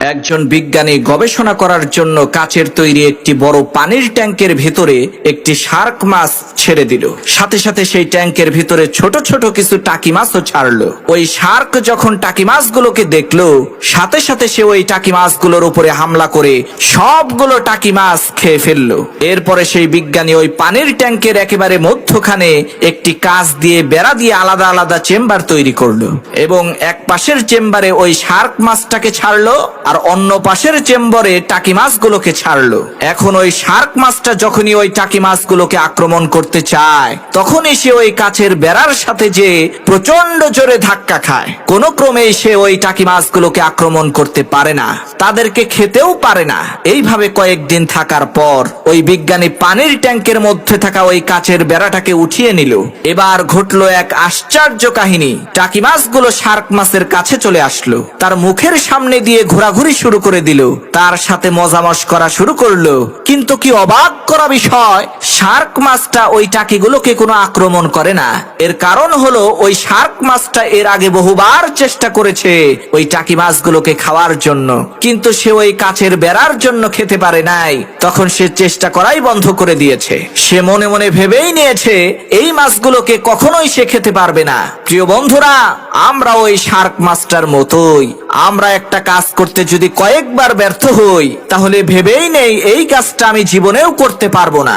একজন বিজ্ঞানী গবেষণা করার জন্য কাচের তৈরি একটি বড় পানির ট্যাঙ্কের ভিতরে একটি শার্ক মাছ ছেড়ে দিল। সাথে সাথে সেই ট্যাঙ্কের ভিতরে ছোট ছোট কিছু টাকি মাছও ছাড়লো। ওই শার্ক যখন টাকি মাছগুলোকে দেখলো, সাথে সাথে সে ওই টাকি মাছগুলোর উপরে হামলা করে সবগুলো টাকি মাছ খেয়ে ফেললো। এরপরে সেই বিজ্ঞানী ওই পানির ট্যাঙ্কের একেবারে মধ্যখানে একটি কাঁচ দিয়ে বেড়া দিয়ে আলাদা আলাদা চেম্বার তৈরি করলো এবং এক পাশের চেম্বারে ওই শার্ক মাছটাকে ছাড়লো আর অন্য পাশের চেম্বারে টাকি মাছগুলোকে ছাড়লো। এখন ওই শার্ক মাছটা যখনই ওই টাকি মাছগুলোকে আক্রমণ করতে চায়, তখনই সে ওই কাচের বেড়ার সাথে যে প্রচন্ড জোরে ধাক্কা খায়। কোনো ক্রমেই সে ওই টাকি মাছগুলোকে আক্রমণ করতে পারে না, তাদেরকে খেতেও পারে না। এইভাবে কয়েকদিন থাকার পর ওই বিজ্ঞানী পানির ট্যাঙ্কের মধ্যে থাকা ওই কাচের বেড়াটাকে উঠিয়ে নিল। এবার ঘটলো এক আশ্চর্য কাহিনী। টাকি মাছগুলো শার্ক মাছের কাছে চলে আসলো, তার মুখের সামনে দিয়ে ঘোরাঘুরি শুরু করে দিল, তার সাথে মজামশ করা শুরু করলো। কিন্তু কি অবাক করা বিষয়, শার্ক মাছটা ওই টাকিগুলোকে কোনো আক্রমণ করে না। এর কারণ হলো ওই শার্ক মাছটা এর আগে বহুবার চেষ্টা করেছে ওই টাকি মাছগুলোকে খাওয়ার জন্য, কিন্তু সে ওই কাচের বেড়ার জন্য খেতে পারে নাই। তখন সে চেষ্টা করাই বন্ধ করে দিয়েছে। সে মনে মনে ভেবেই নিয়েছে এই মাছগুলোকে কখনোই সে খেতে পারবে না। প্রিয় বন্ধুরা, আমরা ওই শার্ক মাছটার মতোই, আমরা একটা কাজ করতে যদি কয়েকবার ব্যর্থ হই, তাহলে ভেবেই নেই এই কাজটা আমি জীবনেও করতে পারবো না।